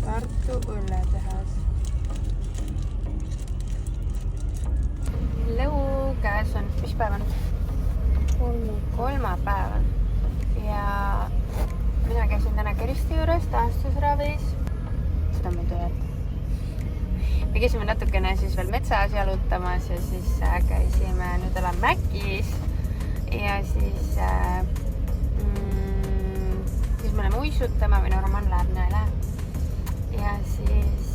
Tartu õlletehas. Lõu käes on, mis päev on? Kolmapäev. Ja mina käisin täna Kersti juures taastusravis. Seda on meil töölt. Me käisime natukene siis veel metsas jalutamas ja siis käisime, nüüd olen Mäkis ja siis me oleme uisutama või Roman läheb, mina ei lähe. Ja siis,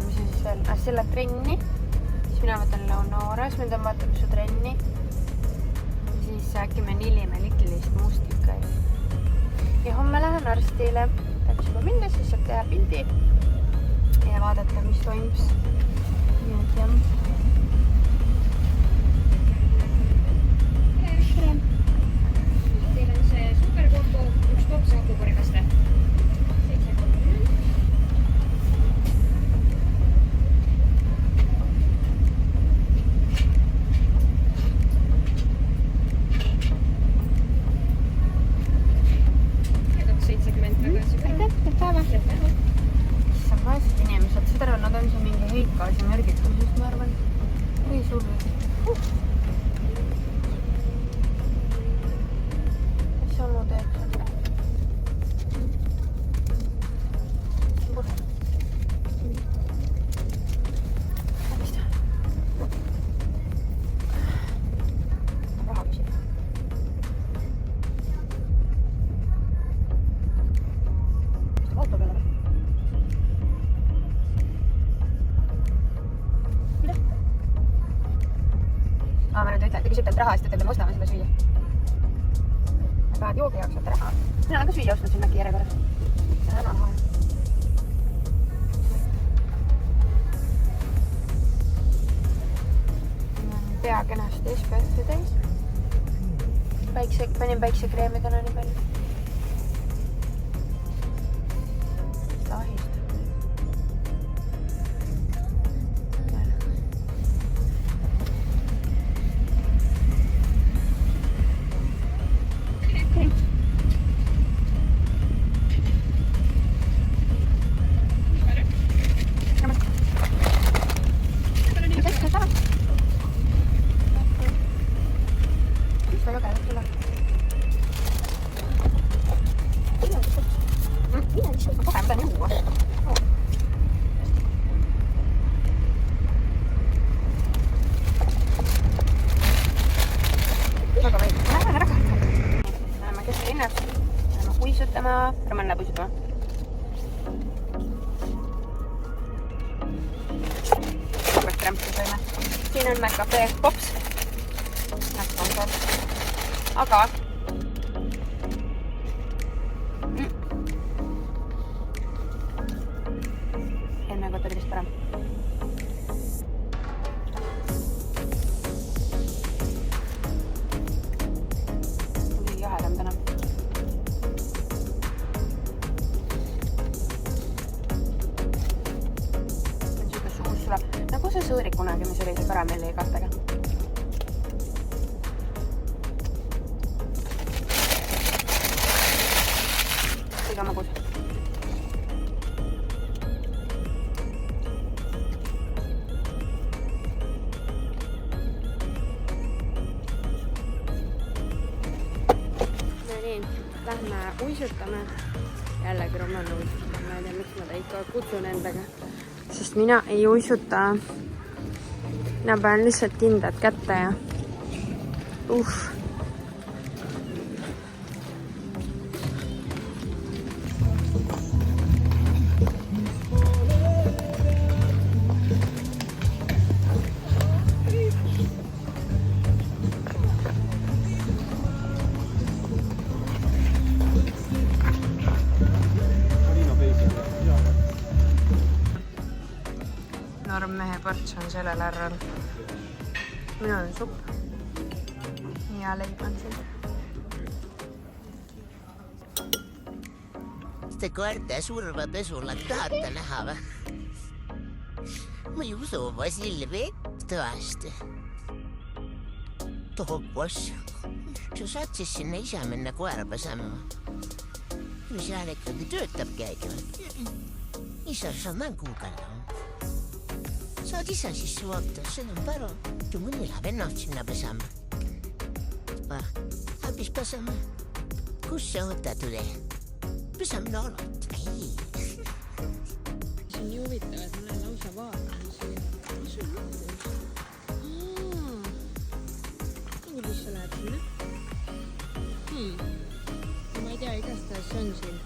mis on siis veel, selle trenni, siis mina võtan Leonoras, me tõmbatame su trenni. Siis äkki me nilime likilist mustika. Ja homme lähen arstile, tahaks juba minna, siis saab teha pildi ja vaadata, mis toimus. Nii et jah. Teil on see superkombo, üks boks hakupurgaste. 7,30. Issa vaesed inimesed, seda nad on see mingi heitgaasi märgitusest, ma arvan. Või sulli. Mis sa mu teed? Raha küsib. Auto peale või? Ma nüüd ütlen, te küsite raha, siis ütlete, me ostame seda süüa. Ma tahad joogi jaoks võtta raha. Mina olen ka süüa ostnud siin Mäki järjekorras. See on raha. Pea kenasti SPF-i täis. Panin päiksekreemi täna nii palju. Lahist. Roman läheb uisutama. Rämpsi sõime. Siin on McCafe Pops. Aga enne kohta oli vist parem. Muidugi jahedam täna. Nagu see sõõrik kunagi, mis oli see karamelli kattega. Iga magus. No nii, lähme uisutame. Jällegi Roman uisutama. Ma ei tea, miks ma ta ikka kutsun endaga. Sest mina ei uisuta. Mina panen lihtsalt kindad kätte ja Normmehe ports on sellel ärral. Minul on supp. Ja leib on siin. Te koerte surmapesulat tahate näha või? Ma ei usu Vasiljevi tõesti. Tohopos. Sa saad siis sinna ise minna koera pesema. Või seal ikkagi töötab keegi. Isa saa mänguugella. Saad isa sisse vaata, see on pära. Ja mõni läheb ennast sinna pesama. Häbis pesama. Kus sa võtad üle? Pesamine alati. Ei. See on nii huvitav, et ma olen lausa vaatan. Mis on lõpus? Kuidas sa lähed sinna? Ma ei tea, igastahes see on siin.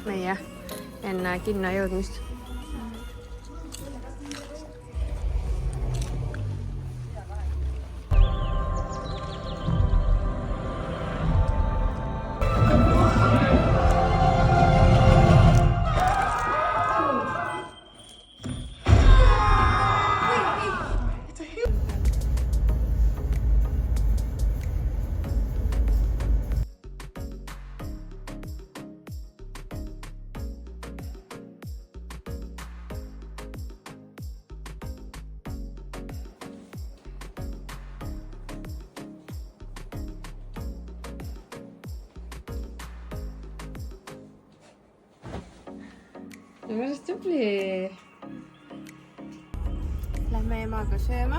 Meie enne kinno jõudmist. Päris tubli. Lähme emaga sööma.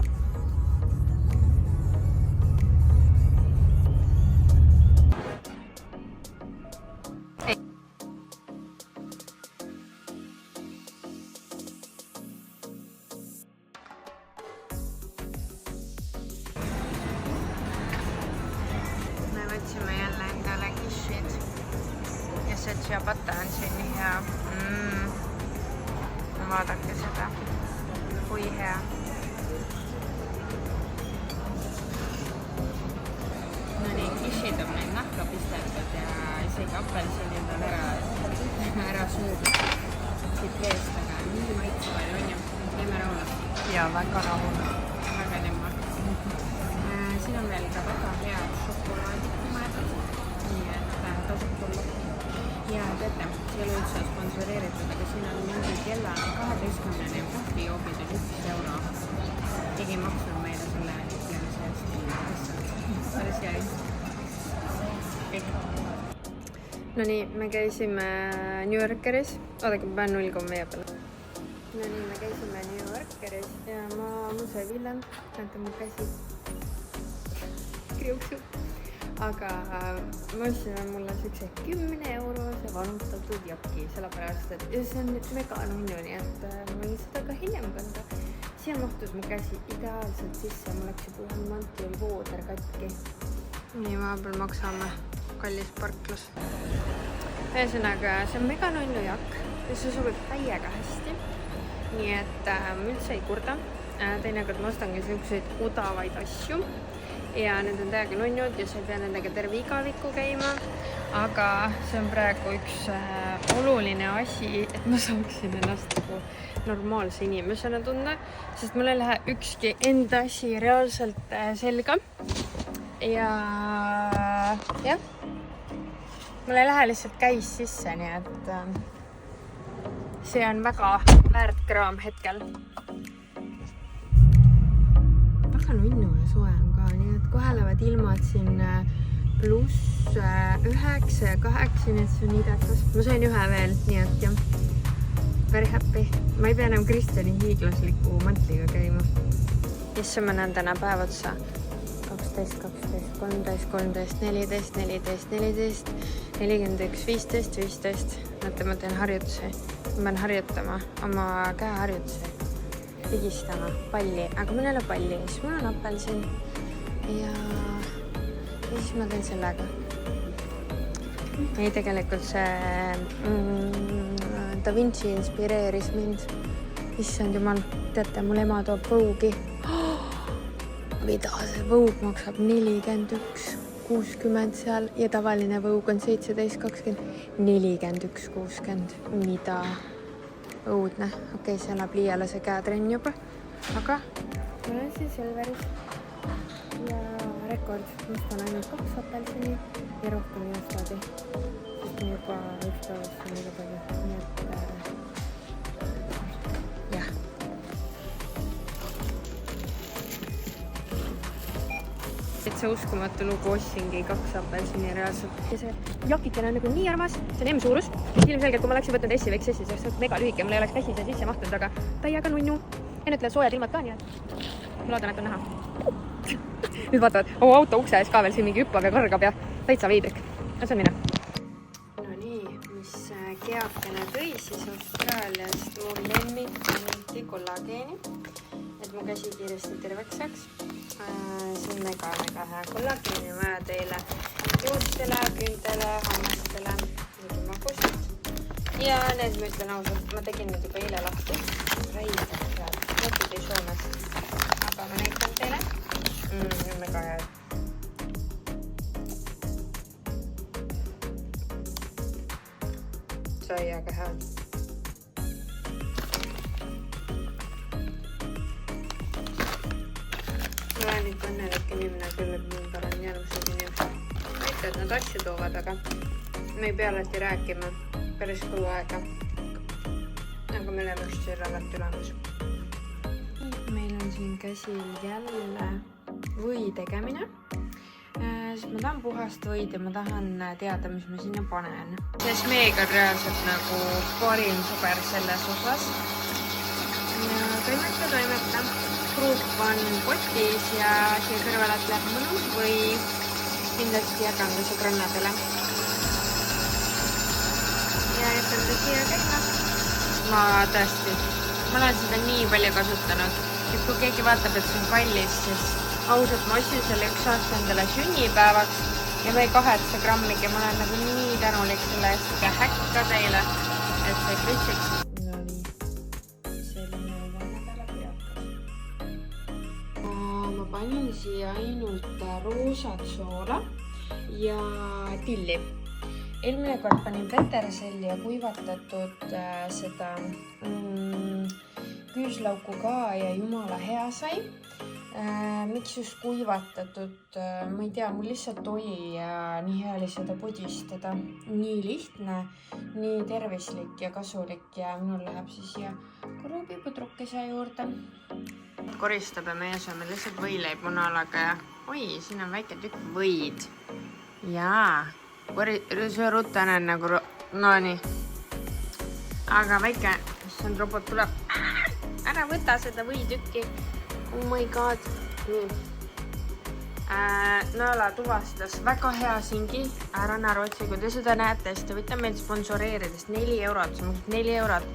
Me võtsime jälle endale kishid ja see ciabatta on siin nii hea. Vaadake seda, kui hea. No nii, kishid on meil nahka pistetud ja isegi apelsinid on ära söödud siit veest, aga nii maitsvaid on ju. Teeme rahule. Ja väga rahule. Väga nemma. Siin on veel ka väga hea šokolaadid mõeldud, nii et tasub tulla. Ja teate, see ei ole üldse sponsoreeritud, aga siin on mingi kella 12 kohvijoogid ja 1 euro. Keegi maksnud meile selle kella seest. Päris hea. No nii, me käisime New Yorkeris. Oodake, ma pean 0,5 peale. No nii, me käisime New Yorkeris ja mul sai Villem. Näete mu käsi. Kriuksub. Aga ma ostsin mulle siukse 10 eurose valutatud jaki, sellepärast, et see on veganunju, nii et ma võin seda ka hiljem kanda. Siia mahtus mu käsi ideaalselt sisse, mul läks juba mantil vooder katki. Nii vahepeal maksame kallis parklus. Ühesõnaga, see on veganunju jakk ja see sobib täiega hästi. Nii et ma üldse ei kurda. Teinekord ma ostangi siukseid odavaid asju. Ja need on täiega nunnud ja sa ei pea nendega terve igaviku käima. Aga see on praegu üks oluline asi, et ma saaksin ennast normaalse inimesena tunda, sest mul ei lähe ükski enda asi reaalselt selga. Ja jah, mul ei lähe lihtsalt käis sisse, nii et see on väga väärt kraam hetkel. Väga nunnu ja soe on ka, nii et kohe lähevad ilmad siin +9 ja 8, nii et see on idekas. Ma sain ühe veel, nii et jah. very happy. Ma ei pea enam Kristjani hiiglasliku mantliga käima. Jesse, ma näen täna päev otsa. 12, 12, 13, 13, 14, 14, 14, 41, 15, 15. Mõtle, ma teen harjutusi. Ma pean harjutama oma käeharjutusi. Pigistama palli, aga mul ei ole palli. Siis mul on apelsin ja siis ma teen sellega. Ei, tegelikult see Da Vinci inspireeris mind. Issand jumal, teate, mul ema toob võugi. Mida see võug maksab? 41,60 seal ja tavaline võug on 17,20. 41,60. Mida? Õudne. Okei, see elab liialase käetrenn juba. Aga ma olen siin Selveris. Ja rekord. Must on ainult 2 apelsini ja rohkem ei ostadi. Sest on juba üks päevast on liiga palju. Nii et jah. Et see uskumatu lugu ostsingi 2 apelsini reaalselt. Ja see jakikene on nagu nii armas. See on M-suurus. Ilmselgelt, kui ma läksin võtnud S-i või XS-i, see on mega lühike. Mul ei oleks käsi sisse mahtunud, aga ta ei jaga nunnu. Ja nüüd soojad ilmad ka, nii et ma loodan, et on näha. Nüüd vaatavad oma auto ukse ees ka veel siin mingi hüppab ja kargab ja täitsa veidrik. No see on mine. No nii, mis keakene tõi siis Austraaliast mu lemmik kollageeni, et mu käsi kiiresti terveks saaks. See on mega hea kollageeni vaja teile juustele, küntele, hammastele, mingi magused. Ja need ma ütlen ausalt, ma tegin need juba eile lahti. Räidad head, mõtted ei Soomes. Aga ma näitan teile. Mega head. Sai aga head. Ma olen ikka õnnelik inimene, küll et mul parem jälmused inimesed. Mitte, et nad asju toovad, aga me ei pea alati rääkima päris kuu aega. Aga meil on just siin alati olemas. Meil on siin käsil jälle või tegemine. Siis ma tahan puhast võid ja ma tahan teada, mis ma sinna panen. See smeeg on reaalselt nagu parim sõber selles osas. Ja toimeta. Kruup on potis ja siia kõrvalalt läheb mõnus või kindlasti jagan ka sõbrannadele. Ja jätan ta siia käima. Ma tõesti, ma olen seda nii palju kasutanud. Et kui keegi vaatab, et see on kallis, siis ausalt ma ostsin selle 1 aasta endale sünnipäevaks ja ma ei kahetse grammigi. Ma olen nagu nii tänulik selle eest ja häkka teile, et see krütsiks. No nii, selline üle nädala peakas. Ma panin siia ainult roosat soola ja tilli. Eelmine kord panin peterselli ja kuivatatud seda küüslauku ka ja jumala hea sai. Miks just kuivatatud? Ma ei tea, mul lihtsalt oli ja nii hea oli seda pudistada. Nii lihtne, nii tervislik ja kasulik ja minul läheb siis siia korupipudrukese juurde. Koristab ja meie sööme lihtsalt võileib munalaga ja oi, siin on väike tükk võid. Jaa. See rutane on nagu... No nii. Aga väike, see on robot tuleb. Ära võta seda võitükki. Oh my god. Nii. Naala tuvastas väga hea singi. Rannarootsi, kui te seda näete, siis te võite meil sponsoreerida 4 eurot. See maksab 4 eurot.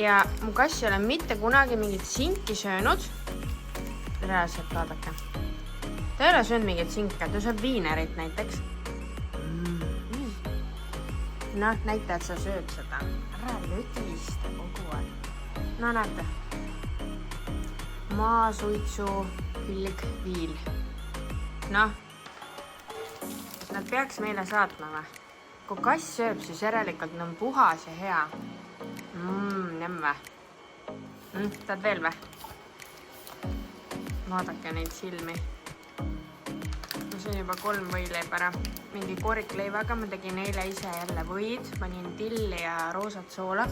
Ja mu kass ei ole mitte kunagi mingit sinki söönud. Reaalselt vaadake. Ta ei ole söönud mingit sinke. Ta sööb viinerit näiteks. No, näita, et sa sööd seda. Ära lödista kogu aeg. No, näete. Maasuitsu, külg, viil. Noh, nad peaks meile saatma või? Kui kass sööb, siis järelikult on puhas ja hea. Jämme. Tahad veel või? Vaadake neid silmi. See on juba 3 võileib ära. Mingi korikleivaga ma tegin eile ise jälle võid. Panin tilli ja roosat soola.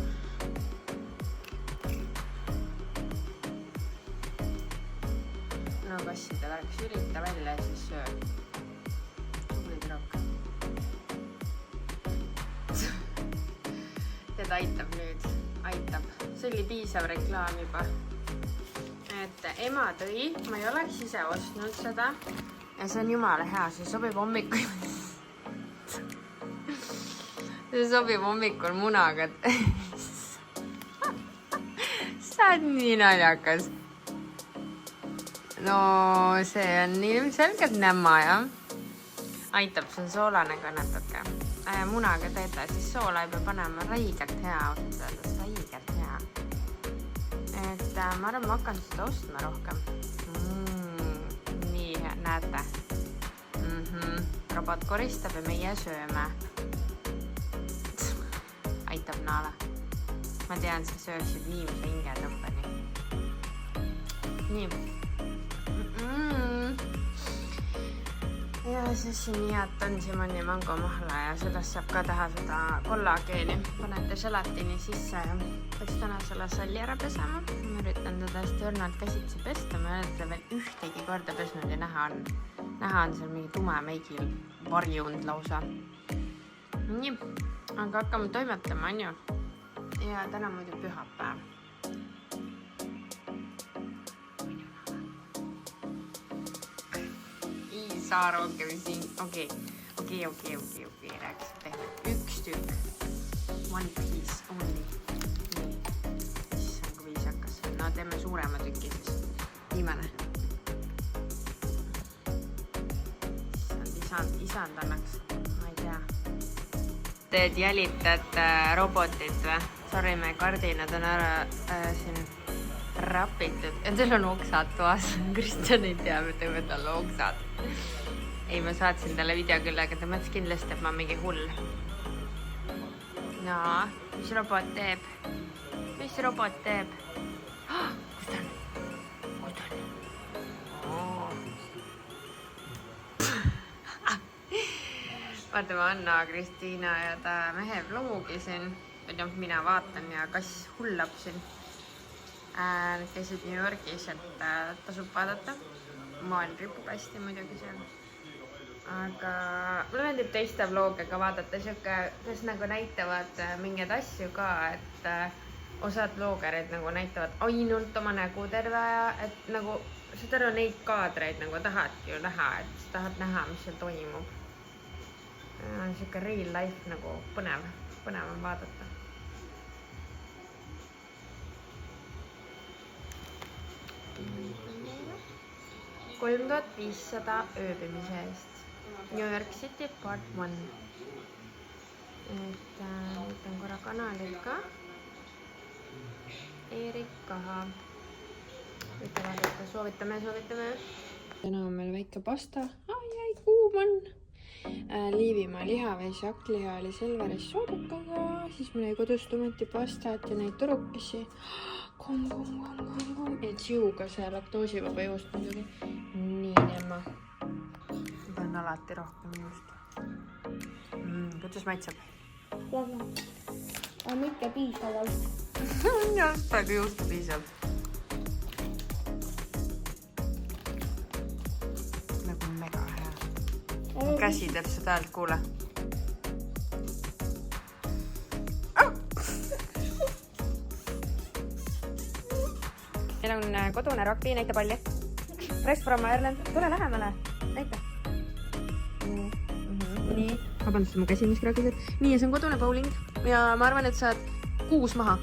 No kassidel oleks ürita välja ja siis söö. Tubli tüdruk. Teda aitab nüüd aitab. See oli piisav reklaam juba. Et ema tõi, ma ei oleks ise ostnud seda. Ja see on jumala hea, see sobib hommikul. See sobib hommikul munaga. Sa oled nii naljakas. No see on ilmselgelt nämma, jah. Aitab, see on soolane ka natuke. Munaga teete, siis soola ei pea panema. Räigelt hea, räigelt hea. Et ma arvan, ma hakkan seda ostma rohkem. Nii, näete. Robot koristab ja meie sööme. Aitab naala. Ma tean, sa sööksid viimse hinge tõmbani. Nii. Ja siis siin head on Simoni mangomahla ja sellest saab ka teha seda kollageeni. Panete želatini sisse ja peaks täna selle salli ära pesema. Ma üritan teda hästi õrnalt käsitsi pesta. Ma ei ole veel ühtegi korda pesnud ja näha on seal mingi tume meigil varjund lausa. Nii, aga hakkame toimetama, on ju? Ja täna muidu pühapäev. Saa rohkem siin. Okei, rääkis teha. Üks tükk. One piece only. Nii. Siis on kui viisakas. No teeme suurema tüki siis. Viimane. Isand annaks. Ma ei tea. Te jälitad robotit või? Sorry, me kardinad on ära siin rapitud. Ja teil on oksad toas. Kristjan ei tea, mida me tal oksad. Ei, ma saatsin talle video küll, aga ta mõtles kindlasti, et ma mingi hull. No, mis robot teeb? Mis robot teeb? Kus ta on? Vaatame Anna, Kristiina ja ta mehe vlogi siin. Mina vaatan ja kass hullab siin. Nad käisid New Yorgis, et tasub vaadata. Maal ripub hästi muidugi seal. Aga mulle meeldib teiste vlooge ka vaadata, kes nagu näitavad mingeid asju ka, et osad vloogerid nagu näitavad ainult oma nägu terve aja, et nagu saad aru, neid kaadreid nagu tahadki ju näha, et sa tahad näha, mis seal toimub. Siuke real life nagu põnev on vaadata. $3500 ööbimise eest. New York City Part 1. Et võtan korra kanalid ka. Eerik Kaha. Võite vaadata, soovitame. Täna on meil väike pasta. Ai, kuum on. Liivimaa lihaveis ja hakkliha oli Selveris soodukaga. Siis meil oli kodus tomatipastat ja neid turukesi. Kom. Ja tsiuga see laktoosivaba juust muidugi. Nii nemma. Ma panen alati rohkem juust. Kuidas maitseb? On ikka piisavalt. Jah, praegu juustu piisab. Nagu mega hea. Käsi teeb seda häält, kuule. Meil on kodune rugby, näita palli. Press from Ireland. Tule lähemale. Näita. Nii. Vabandust, mu käsi miski rakised. Nii, ja see on kodune bowling. Ja ma arvan, et saad 6 maha.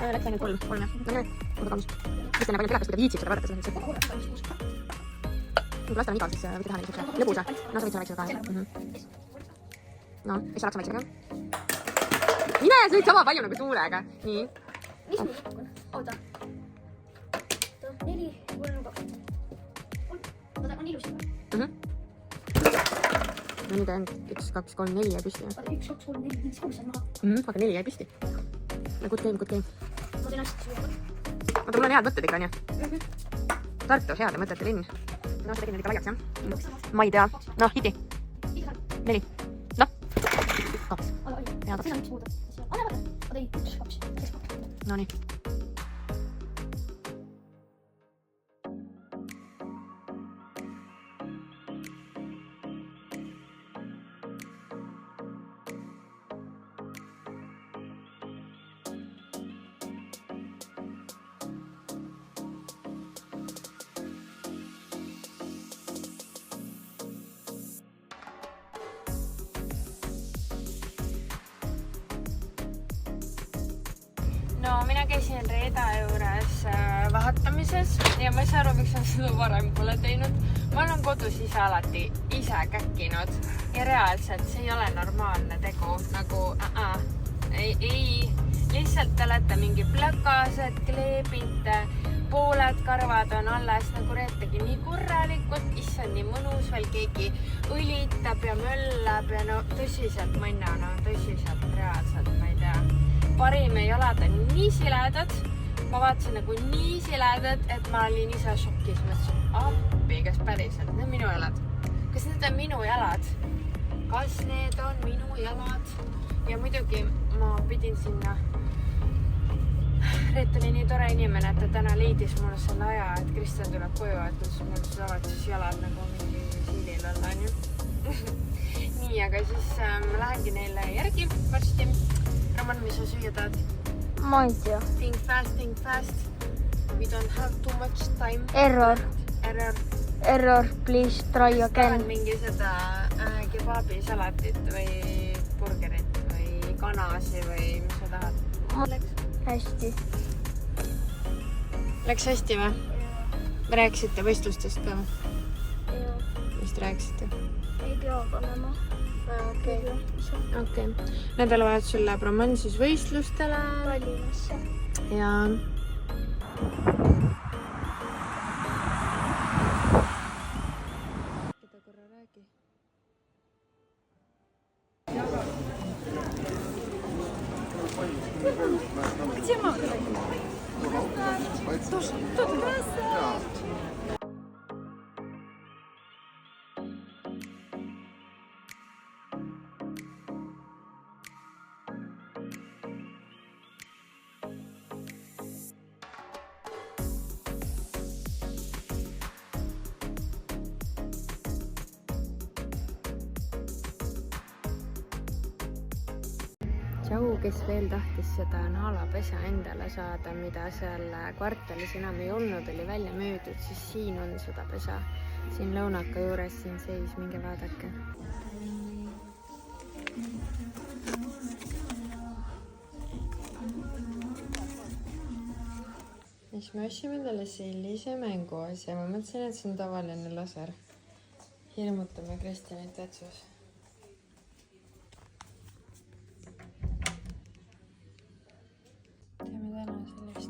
Läks ainult 3 jah. Oota kaunus. Kristjan on palju telekas, kui ta viitsib seda vaadata. Kui lastel on igal, siis võite teha niisuguse lõbusa. No sa võid selle väiksega ka. No, eks sa laksa väiksega ka. Mine, sa võid sama palju nagu tuulega. Nii. Mis mul on? Oota. 4, 3, 2. Oota, on ilusti või? No nüüd on 1, 2, 3, 4 jäi püsti. Oota, 1, 2, 3, 4, 5, 6 on maha. Aga 4 jäi püsti. Good game. Ma teen hästi suur. Oota, mul on head mõtted ikka, on ju? Tartu, heade mõtete linn. No, sa tegid nüüd ikka laiaks, jah? Ma ei tea. Noh, hiti. 4. Noh. 2. Hea 2. Siin on üks muuda. Oota, ei, 1, 2. No nii. mina käisin Reeda juures vahetamises ja ma ei saa aru, miks ma seda varem pole teinud. Ma olen kodus ise alati ise käkkinud ja reaalselt see ei ole normaalne tegu nagu ei, lihtsalt te olete mingi plökased, kleebite, pooled karvad on alles, nagu Reet tegi nii korralikult, issand nii mõnus, veel keegi õlitab ja möllab ja no tõsiselt mõnna, no tõsiselt reaalselt, ma ei tea. Parim ei jalad on nii siledad, ma vaatasin nagu nii siledad, et ma olin ise šokis, mõtlesin appi, kas päriselt, need on minu jalad. Kas need on minu jalad? Kas need on minu jalad? Ja muidugi ma pidin sinna. Reet oli nii tore inimene, et ta täna leidis mulle selle aja, et Kristjan tuleb koju, et mul saavad siis jalad nagu mingi siilil olla, on ju. Nii, aga siis ma lähengi neile järgi varsti. Roman, mis sa süüa tahad? Ma ei tea. Think fast. We don't have too much time. Error, please try Kas again. tahan mingi seda kebabi salatit või burgerit või kanasi või mis sa tahad? Hästi. Läks hästi või? Rääkisite võistlustest ka või? Mis te rääkisite? Ei pea panema. Okei. Nädalavahetusel läheb Roman siis võistlustele. Tallinnasse. Ja... Keda korra räägi? Где мама? Тут красавчик. Tšau, kes veel tahtis seda naalapesa endale saada, mida seal kvartalis enam ei olnud, oli välja müüdud, siis siin on seda pesa. Siin lõunaka juures siin seis, minge vaadake. Siis me ostsime talle sellise mänguasja. Ma mõtlesin, et see on tavaline laser. Hirmutame Kristjanit vetsus. Teeme täna selleks